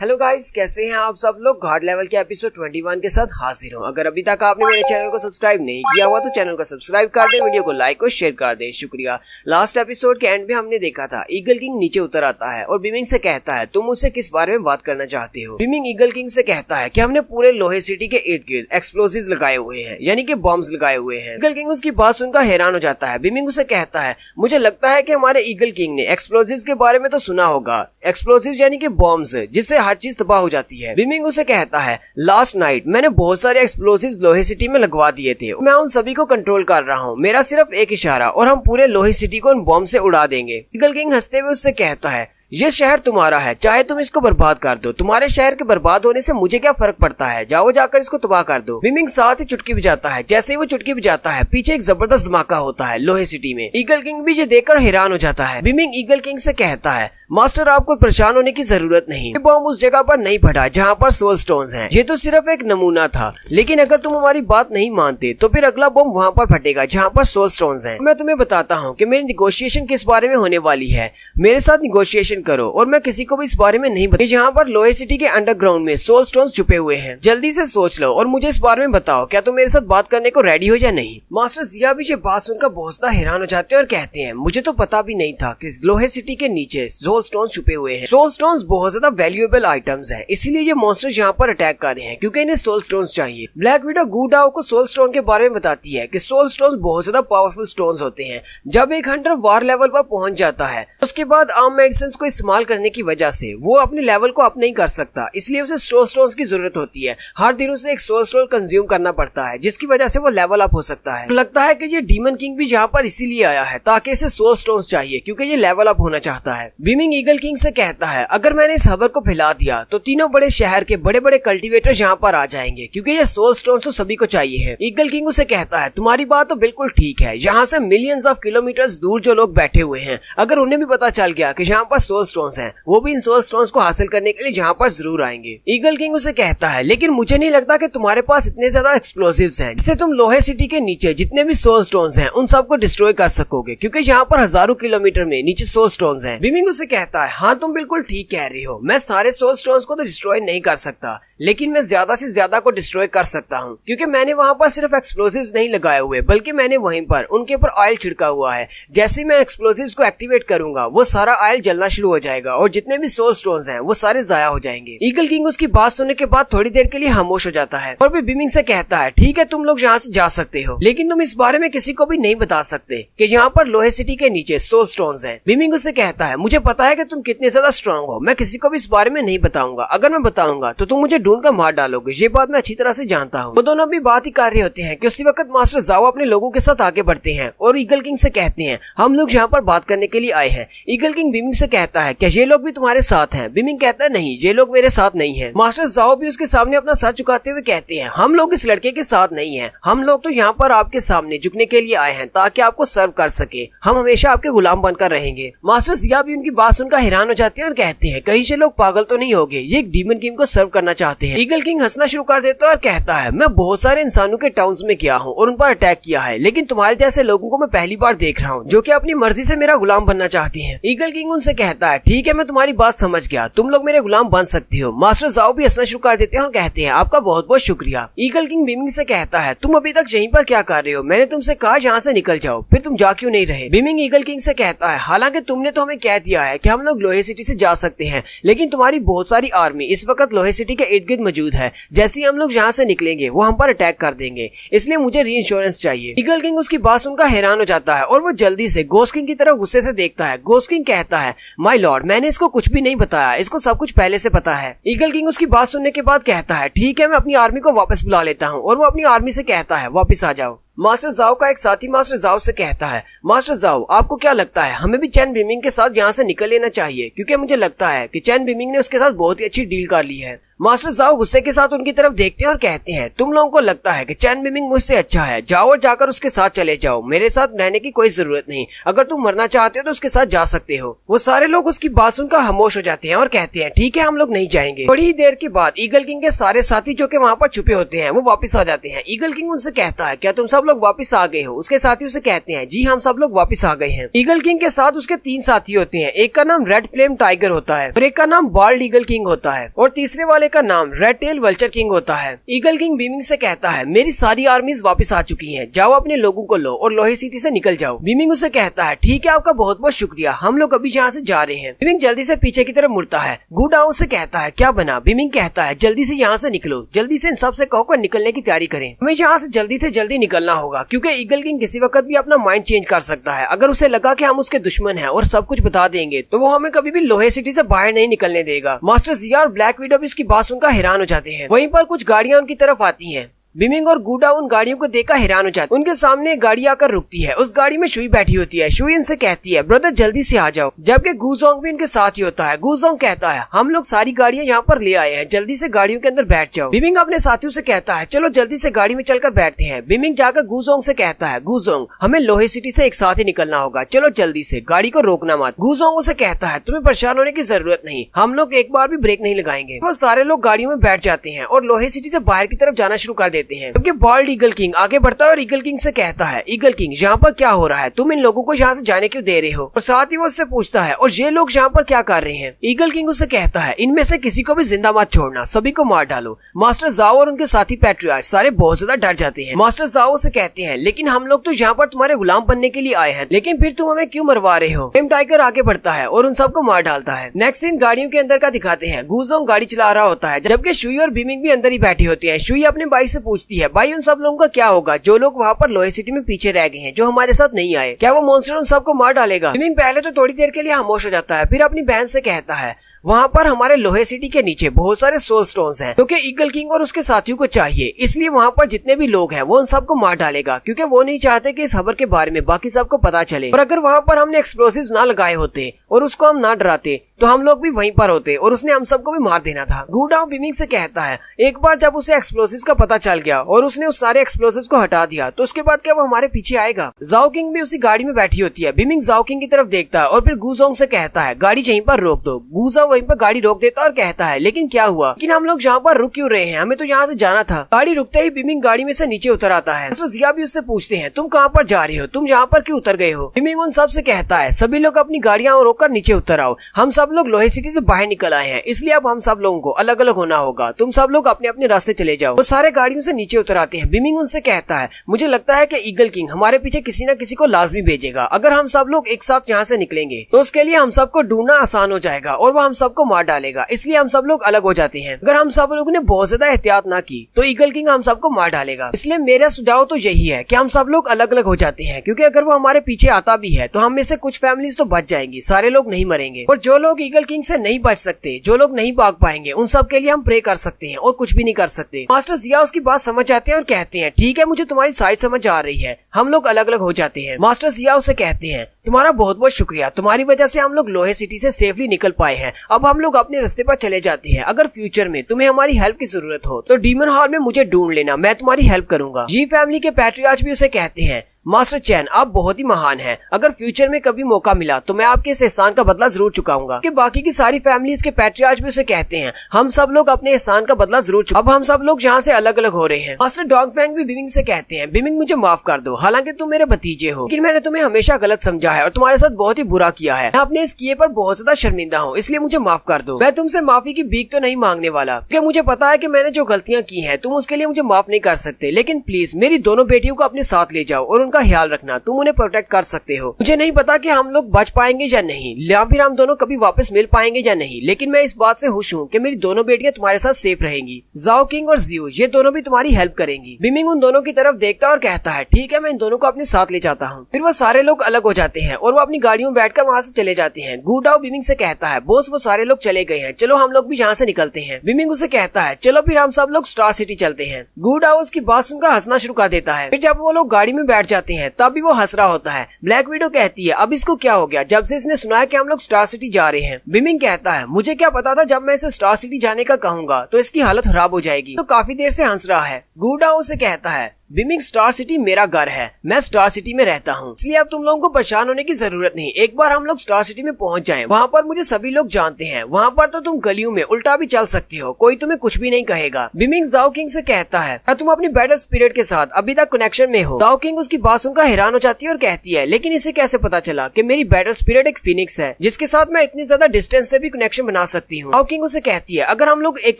Hello guys, कैसे हैं आप सब लोग। घाट लेवल के एपिसोड 21 के साथ हाजिर हूं। अगर अभी तक आपने मेरे चैनल को सब्सक्राइब नहीं किया हुआ तो चैनल को सब्सक्राइब कर दे, वीडियो को लाइक और शेयर कर दे, शुक्रिया। लास्ट एपिसोड के एंड में हमने देखा था ईगल किंग नीचे उतर आता है और बीमिंग से कहता है तुम मुझसे किस बारे में बात करना चाहते हो। बीमिंग ईगल किंग से कहता है कि हमने पूरे लोहे सिटी के इर्द गिर्द एक्सप्लोजिव्स लगाए हुए हैं, यानी कि बॉम्ब्स लगाए हुए हैं। ईगल किंग उसकी बात सुनकर हैरान हो जाता है। बीमिंग उसे कहता है मुझे लगता है कि हमारे ईगल किंग ने एक्सप्लोजिव्स के बारे में तो सुना होगा। एक्सप्लोजिव यानी कि बॉम्ब्स, जिससे हर चीज तबाह हो जाती है। बीमिंग उसे कहता है लास्ट नाइट मैंने बहुत सारे एक्सप्लोजिव्स लोहे सिटी में लगवा दिए थे, मैं उन सभी को कंट्रोल कर रहा हूँ। मेरा सिर्फ एक इशारा और हम पूरे लोहे सिटी को उन बॉम्ब से उड़ा देंगे। ईगल किंग हंसते हुए उससे कहता है ये शहर तुम्हारा है, चाहे तुम इसको बर्बाद कर दो। तुम्हारे शहर के बर्बाद होने से मुझे क्या फर्क पड़ता है, जाओ जाकर इसको तबाह कर दो। बीमिंग साथ ही चुटकी बजाता है। जैसे ही वो चुटकी बजाता है पीछे एक जबरदस्त धमाका होता है लोहे सिटी में। ईगल किंग भी ये देखकर हैरान हो जाता है। बीमिंग ईगल किंग से कहता है मास्टर आपको परेशान होने की जरूरत नहीं, ये बॉम्ब उस जगह पर नहीं फटा जहाँ पर सोल स्टोन्स हैं। ये तो सिर्फ एक नमूना था, लेकिन अगर तुम हमारी बात नहीं मानते तो फिर अगला बॉम्ब वहाँ पर फटेगा जहाँ पर सोल स्टोन्स हैं। मैं तुम्हें बताता हूँ कि मेरी निगोशिएशन किस बारे में होने वाली है। मेरे साथ निगोशिएशन करो और मैं किसी को भी इस बारे में नहीं बताऊंगा जहाँ पर लोहे सिटी के अंडरग्राउंड में सोल स्टोन्स छुपे हुए हैं। जल्दी से सोच लो और मुझे इस बारे में बताओ, क्या तुम मेरे साथ बात करने को रेडी हो या नहीं। मास्टर जिया भी ये बात सुनकर बहुत ज्यादा हैरान हो जाते हैं और कहते हैं मुझे तो पता भी नहीं था कि लोहे सिटी के नीचे सोल स्टोन्स छुपे हुए हैं। सोल स्टोन्स बहुत ज्यादा वैल्यूएबल आइटम्स हैं, इसीलिए ये मॉन्स्टर्स यहाँ पर अटैक कर रहे हैं क्योंकि इन्हें सोल स्टोन्स चाहिए। ब्लैक विडो गूडाओ को सोल स्टोन के बारे में बताती है कि सोल स्टोन्स बहुत ज्यादा पावरफुल स्टोन्स होते हैं। जब एक हंटर वार लेवल पर पहुंच जाता है उसके बाद आर्म मेडिसिन को इस्तेमाल करने की वजह से वो अपने लेवल को अप नहीं कर सकता, इसलिए उसे सोल स्टोन्स की जरूरत होती है। हर दिन उसे एक सोल स्टोन कंज्यूम करना पड़ता है, जिसकी वजह से वो लेवल अप हो सकता है। लगता है कि ये डीमन किंग भी यहाँ पर इसीलिए आया है ताकि इसे सोल स्टोन्स चाहिए क्योंकि ये लेवल अप होना चाहता है। बीमिंग ईगल किंग से कहता है अगर मैंने इस खबर को फैला दिया तो तीनों बड़े शहर के बड़े बड़े कल्टीवेटर्स यहाँ पर आ जाएंगे क्योंकि ये सोल स्टोन्स तो सभी को चाहिए है। ईगल किंग उसे कहता है तुम्हारी बात तो बिल्कुल ठीक है, यहाँ से मिलियंस ऑफ किलोमीटर्स दूर जो लोग बैठे हुए हैं अगर उन्हें भी पता चल गया कि यहाँ पर सोल स्टोन्स हैं, वो भी इन सोल स्टोन्स को हासिल करने के लिए यहाँ पर जरूर आएंगे। ईगल किंग उसे कहता है लेकिन मुझे नहीं लगता कि तुम्हारे पास इतने ज्यादा एक्सप्लोसिव्स हैं जिससे तुम लोहे सिटी के नीचे जितने भी सोल स्टोन्स हैं उन सबको डिस्ट्रॉय कर सकोगे क्योंकि यहाँ पर हजारों किलोमीटर में नीचे सोल स्टोन्स हैं। बीमिंग उसे कहता है हाँ तुम बिल्कुल ठीक कह रही हो, मैं सारे सोल स्टोन्स को तो डिस्ट्रॉय नहीं कर सकता, लेकिन मैं ज्यादा से ज्यादा को डिस्ट्रॉय कर सकता हूँ क्योंकि मैंने वहाँ पर सिर्फ एक्सप्लोसिव्स नहीं लगाए हुए बल्कि मैंने वहीं पर उनके ऊपर ऑयल छिड़का हुआ है। जैसे मैं एक्सप्लोसिव्स को एक्टिवेट करूंगा वो सारा ऑयल जलना शुरू हो जाएगा और जितने भी सोल स्टोन्स हैं वो सारे जाया हो जाएंगे। ईगल किंग उसकी बात सुनने के बाद थोड़ी देर के लिए खामोश हो जाता है और भी बीमिंग से कहता है ठीक है तुम लोग यहाँ से जा सकते हो, लेकिन तुम इस बारे में किसी को भी नहीं बता सकते कि यहाँ पर लोहे सिटी के नीचे सोल स्टोन्स हैं। बीमिंग उससे कहता है मुझे पता है कि तुम कितने ज्यादा स्ट्रांग हो, मैं किसी को भी इस बारे में नहीं बताऊंगा। अगर मैं बताऊंगा तो तुम मुझे ढूंढ कर मार डालोगे, ये बात मैं अच्छी तरह से जानता हूँ। वो दोनों भी बात ही कर रहे होते हैं कि उसी वक्त मास्टर जाओ अपने लोगों के साथ आगे बढ़ते हैं और ईगल किंग से कहते हैं हम लोग यहाँ पर बात करने के लिए आए हैं। ईगल किंग बीमिंग से कहता है क्या ये लोग भी तुम्हारे साथ हैं। बीमिंग कहता है नहीं, ये लोग मेरे साथ नहीं है। मास्टर जाओ भी उसके सामने अपना सर झुकाते हुए कहते हैं हम लोग इस लड़के के साथ नहीं है, हम लोग तो यहाँ पर आपके सामने झुकने के लिए आए हैं ताकि आपको सर्व कर सके, हम हमेशा आपके गुलाम बनकर रहेंगे। मास्टर जिया भी उनकी बात सुनकर हैरान हो जाते हैं और कहते हैं कहीं से लोग पागल तो नहीं हो गए, ये एक डीमन किंग को सर्व करना चाहते हैं। ईगल किंग हंसना शुरू कर देता है और कहता है मैं बहुत सारे इंसानों के टाउन्स में गया हूँ और उन पर अटैक किया है, लेकिन तुम्हारे जैसे लोगों को मैं पहली बार देख रहा हूँ जो कि अपनी मर्जी से मेरा गुलाम बनना चाहती हैं। ईगल किंग उनसे कहता है ठीक है मैं तुम्हारी बात समझ गया, तुम लोग मेरे गुलाम बन सकते हो। मास्टर जाओ भी हंसना शुरू कर देते हैं और कहते हैं आपका बहुत बहुत शुक्रिया। ईगल किंग बीमिंग से कहता है तुम अभी तक यहीं पर क्या कर रहे हो, मैंने तुमसे कहा यहाँ से निकल जाओ, फिर तुम जा क्यों नहीं रहे। बीमिंग ईगल किंग से कहता है हालांकि तुमने तो हमें कह दिया है कि हम लोग लोहे सिटी से जा सकते हैं, लेकिन तुम्हारी बहुत सारी आर्मी इस वक्त लोहे सिटी के इर्द गिर्द मौजूद है, जैसे ही हम लोग यहाँ से निकलेंगे वो हम पर अटैक कर देंगे, इसलिए मुझे री इंश्योरेंस चाहिए। ईगल किंग उसकी बात सुनकर हैरान हो जाता है और वो जल्दी से घोस्ट किंग की तरफ गुस्से से देखता है। घोस्ट किंग कहता है माय लॉर्ड मैंने इसको कुछ भी नहीं बताया, इसको सब कुछ पहले से पता है। ईगल किंग उसकी बात सुनने के बाद कहता है ठीक है मैं अपनी आर्मी को वापस बुला लेता हूँ और वो अपनी आर्मी से कहता है वापस आ जाओ। मास्टर जाओ का एक साथी मास्टर जाओ से कहता है मास्टर जाओ आपको क्या लगता है हमें भी चैन बीमिंग के साथ यहाँ से निकल लेना चाहिए, क्योंकि मुझे लगता है कि चैन बीमिंग ने उसके साथ बहुत ही अच्छी डील कर ली है। मास्टर जाओ गुस्से के साथ उनकी तरफ देखते हैं और कहते हैं, तुम लोगों को लगता है कि चैन बिमिंग मुझसे अच्छा है, जाओ और जाकर उसके साथ चले जाओ, मेरे साथ रहने की कोई जरूरत नहीं, अगर तुम मरना चाहते हो तो उसके साथ जा सकते हो। वो सारे लोग उसकी बात सुनकर खामोश हो जाते हैं और कहते हैं, ठीक है हम लोग नहीं जाएंगे। थोड़ी ही देर के बाद ईगल किंग के सारे साथी जो कि वहाँ पर छुपे होते हैं वो वापस आ जाते हैं। ईगल किंग उनसे कहता है, क्या तुम सब लोग वापस आ गए हो? उसके साथी उसे कहते हैं, जी हम सब लोग वापस आ गए हैं। ईगल किंग के साथ उसके 3 साथी होते हैं, एक का नाम रेड फ्लेम टाइगर होता है और एक का नाम बाल्ड ईगल किंग होता है और तीसरे वाले का नाम रेड टेल वल्चर किंग होता है। ईगल किंग बीमिंग से कहता है, मेरी सारी आर्मीज वापस आ चुकी हैं, जाओ अपने लोगों को लो और लोहे सिटी से निकल जाओ। बीमिंग उसे कहता है, ठीक है आपका बहुत बहुत शुक्रिया, हम लोग अभी यहाँ से जा रहे हैं। बीमिंग जल्दी से पीछे की तरफ मुड़ता है। गुडाओ उसे कहता है, क्या बना? बीमिंग कहता है, जल्दी से यहाँ से निकलो, जल्दी से इन सबसे कहो निकलने की तैयारी करें, हमें यहाँ से जल्दी निकलना होगा क्योंकि ईगल किंग किसी वक्त भी अपना माइंड चेंज कर सकता है। अगर उसे लगा कि हम उसके दुश्मन हैं और सब कुछ बता देंगे तो वो हमें कभी भी लोहे सिटी से बाहर नहीं निकलने देगा। मास्टर जिया और ब्लैक विडो भी इसकी बात सुनकर हैरान हो जाते हैं। वहीं पर कुछ गाड़ियां उनकी तरफ आती हैं। बीमिंग और गुडा उन गाड़ियों को देखकर हैरान हो जाते हैं। उनके सामने एक गाड़ी आकर रुकती है। उस गाड़ी में शुई बैठी होती है। शुई इनसे कहती है, ब्रदर जल्दी से आ जाओ, जबकि गुजोंग भी उनके साथ ही होता है। गुजोंग कहता है, हम लोग सारी गाड़ियां यहाँ पर ले आए हैं, जल्दी से गाड़ियों के अंदर बैठ जाओ। बीमिंग अपने साथियों से कहता है, चलो जल्दी से गाड़ी में चलकर बैठते हैं। बीमिंग जाकर गुजोंग से कहता है, गुजोंग हमें लोहे सिटी से एक साथ ही निकलना होगा, चलो जल्दी से, गाड़ी को रोकना मत। गुजोंग उसे कहता है, तुम्हें परेशान होने की जरूरत नहीं, हम लोग एक बार भी ब्रेक नहीं लगाएंगे। वो सारे लोग गाड़ियों में बैठ जाते हैं और लोहे सिटी से बाहर की तरफ जाना शुरू कर देते हैं। जबकि ईगल किंग आगे बढ़ता है और ईगल किंग से कहता है, ईगल किंग यहाँ पर क्या हो रहा है? तुम इन लोगों को यहाँ से जाने क्यों दे रहे हो? और साथ ही वो उससे पूछता है, और ये लोग यहाँ पर क्या कर रहे हैं? ईगल किंग उसे कहता है, इनमें से किसी को भी जिंदा मत छोड़ना, सभी को मार डालो। मास्टर जाओ और उनके साथी पैट्रियार्च सारे बहुत ज्यादा डर जाते हैं। मास्टर जाओ से कहते हैं, लेकिन हम लोग तो यहाँ पर तुम्हारे गुलाम बनने के लिए आए हैं, लेकिन फिर तुम हमें क्यों मरवा रहे हो? फ्लेम टाइगर आगे बढ़ता है और उन सबको मार डालता है। नेक्स्ट सीन गाड़ियों के अंदर का दिखाते हैं। गुजोंग गाड़ी चला रहा होता है, जबकि शुई और बीमिंग भी अंदर ही बैठी होती है। शुई अपने भाई से पूछती है, भाई उन सब लोगों का क्या होगा जो लोग वहाँ पर लोहे सिटी में पीछे रह गए हैं, जो हमारे साथ नहीं आए? क्या वो मॉन्स्टर उन सबको मार डालेगा? बीमिंग पहले तो थोड़ी देर के लिए खामोश हो जाता है, फिर अपनी बहन से कहता है, वहाँ पर हमारे लोहे सिटी के नीचे बहुत सारे सोल स्टोन्स हैं, क्योंकि ईगल किंग और उसके साथियों को चाहिए, इसलिए वहाँ पर जितने भी लोग हैं वो उन सबको मार डालेगा, क्योंकि वो नहीं चाहते कि इस खबर के बारे में बाकी सबको पता चले। और अगर वहाँ पर हमने एक्सप्लोसिव्स ना लगाए होते और उसको हम ना डराते तो हम लोग भी वहीं पर होते और उसने हम सबको भी मार देना था। गुडाओ बीमिंग से कहता है, एक बार जब उसे एक्सप्लोसिव्स का पता चल गया और उसने उस सारे एक्सप्लोसिव्स को हटा दिया तो उसके बाद क्या वो हमारे पीछे आएगा? जाओ किंग भी उसी गाड़ी में बैठी होती है। बीमिंग जाओ किंग की तरफ देखता है और फिर गुजोंग से कहता है, गाड़ी यहीं पर रोक दो। गुजाओ वहीं पर गाड़ी रोक देता और कहता है, लेकिन क्या हुआ? लेकिन हम लोग यहाँ पर रुक क्यों रहे हैं? हमें तो यहाँ से जाना था। गाड़ी रुकते ही बीमिंग गाड़ी में से नीचे उतर आता है। जिया भी उससे पूछते हैं, तुम कहाँ पर जा रहे हो? तुम यहाँ पर क्यों उतर गए हो? बीमिंग उन सब से कहता है, सभी लोग अपनी गाड़ियाँ रोककर नीचे उतर आओ, हम सब लोग लोहे सिटी से बाहर निकल आए हैं, इसलिए अब हम सब लोगों को अलग अलग होना होगा, तुम सब लोग अपने अपने रास्ते चले जाओ। वो सारे गाड़ियों से नीचे उतर आते हैं। बीमिंग उनसे कहता है, मुझे लगता है कि ईगल किंग हमारे पीछे किसी न किसी को लाजमी भेजेगा। अगर हम सब लोग एक साथ यहाँ से निकलेंगे तो उसके लिए हम सबको ढूंढना आसान हो जाएगा और वो हम सबको मार डालेगा, इसलिए हम सब लोग अलग हो जाते हैं। अगर हम सब लोगों ने बहुत ज्यादा एहतियात ना की तो ईगल किंग हम सबको मार डालेगा, इसलिए मेरा सुझाव तो यही है कि हम सब लोग अलग अलग हो जाते हैं, क्योंकि अगर वो हमारे पीछे आता भी है तो हम में से कुछ फैमिलीज तो बच जाएंगी, सारे लोग नहीं मरेंगे। और जो लोग ईगल किंग से नहीं बच सकते, जो लोग नहीं भाग पाएंगे, उन सब के लिए हम प्रे कर सकते हैं और कुछ भी नहीं कर सकते। मास्टर जिया उसकी बात समझ जाते हैं और कहते हैं, ठीक है मुझे तुम्हारी साइड समझ आ रही है, हम लोग अलग अलग हो जाते हैं। मास्टर जिया उसे कहते हैं, तुम्हारा बहुत बहुत शुक्रिया, तुम्हारी वजह से हम लोग लोहे सिटी से सेफली निकल पाए हैं, अब हम लोग अपने रास्ते पर चले जाते हैं। अगर फ्यूचर में तुम्हें हमारी हेल्प की जरूरत हो तो डीमन हॉल में मुझे ढूंढ लेना, मैं तुम्हारी हेल्प करूंगा। जी फैमिली के पैट्रियार्च भी उसे कहते हैं, मास्टर चैन आप बहुत ही महान हैं, अगर फ्यूचर में कभी मौका मिला तो मैं आपके इस एहसान का बदला जरूर चुकाऊंगा। कि बाकी की सारी फैमिलीज के पैट्रियार्च भी उसे कहते हैं, हम सब लोग अपने एहसान का बदला जरूर अब हम सब लोग यहाँ से अलग अलग हो रहे हैं। मास्टर डॉगफैंग भी बीमिंग से कहते हैं, बीमिंग मुझे माफ कर दो, हालांकि तुम मेरे भतीजे हो, लेकिन मैंने तुम्हें हमेशा गलत समझा है और तुम्हारे साथ बहुत ही बुरा किया है, मैं अपने इस किए पर बहुत ज्यादा शर्मिंदा हूँ, इसलिए मुझे माफ कर दो। मैं तुमसे माफी की भीख तो नहीं मांगने वाला, क्योंकि मुझे पता है कि मैंने जो गलतियाँ की हैं तुम उसके लिए मुझे माफ नहीं कर सकते, लेकिन प्लीज मेरी दोनों बेटियों को अपने साथ ले जाओ और उनका ख्याल रखना, तुम उन्हें प्रोटेक्ट कर सकते हो। मुझे नहीं पता कि हम लोग बच पाएंगे या नहीं, या फिर हम दोनों कभी वापस मिल पाएंगे या नहीं, लेकिन मैं इस बात से खुश हूँ कि मेरी दोनों बेटियां तुम्हारे साथ सेफ रहेंगी। जाओ किंग और जियो ये दोनों भी तुम्हारी हेल्प करेंगी। बीमिंग उन दोनों की तरफ देखता और कहता है, ठीक है मैं इन दोनों को अपने साथ ले जाता हूँ। फिर वो सारे लोग अलग हो जाते हैं और वो अपनी गाड़ियों में बैठकर वहाँ से चले जाते हैं। गुडाओ बीमिंग से कहता है, बॉस वो सारे लोग चले गए हैं, चलो हम लोग भी यहाँ से निकलते हैं। बीमिंग उसे कहता है, चलो फिर हम सब लोग स्टार सिटी चलते हैं। गुडाओ उसकी बात सुनकर हंसना शुरू कर देता है। फिर जब वो लोग गाड़ी में बैठ जाते जाते हैं तब भी वो हंस रहा होता है। ब्लैक विडो कहती है अब इसको क्या हो गया जब से इसने सुना है कि हम लोग स्टार सिटी जा रहे हैं। बिमिंग कहता है मुझे क्या पता था, जब मैं इसे स्टार सिटी जाने का कहूंगा तो इसकी हालत खराब हो जाएगी। तो काफी देर से हंस रहा है। गूडा उसे कहता है बिमिंग स्टार सिटी मेरा घर है, मैं स्टार सिटी में रहता हूँ, इसलिए अब तुम लोगों को परेशान होने की जरूरत नहीं। एक बार हम लोग स्टार सिटी में पहुँच जाएं, वहाँ पर मुझे सभी लोग जानते हैं, वहाँ पर तो तुम गलियों में उल्टा भी चल सकते हो, कोई तुम्हें कुछ भी नहीं कहेगा। बिमिंग जाओ किंग से कहता है क्या तुम अपनी बैटल स्पिरिट के साथ अभी तक कनेक्शन में हो? जाओ किंग उसकी बात सुनकर हैरान हो जाती है और कहती है लेकिन इसे कैसे पता चला कि मेरी बैटल स्पिरिट एक फिनिक्स है जिसके साथ मैं इतनी ज्यादा डिस्टेंस से भी कनेक्शन बना सकती हूँ। जाओ किंग उसे कहती है अगर हम लोग 1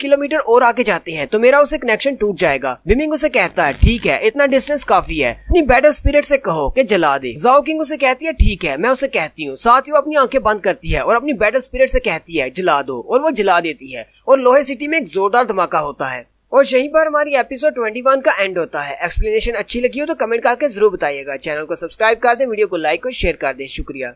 किलोमीटर और आगे जाते हैं तो मेरा उसे कनेक्शन टूट जाएगा। बिमिंग उसे कहता है ठीक है, इतना डिस्टेंस काफी है, अपनी बैटल स्पिरिट से कहो कि जला दे। जाओ किंग उसे कहती है ठीक है, मैं उसे कहती हूँ। साथ ही वो अपनी आंखें बंद करती है और अपनी बैटल स्पिरिट से कहती है जला दो, और वो जला देती है और लोहे सिटी में एक जोरदार धमाका होता है। और यहीं पर हमारी एपिसोड 21 का एंड होता है। एक्सप्लेनेशन अच्छी लगी हो तो कमेंट करके जरूर बताइएगा। चैनल को सब्सक्राइब कर दें, वीडियो को लाइक और शेयर कर दें। शुक्रिया।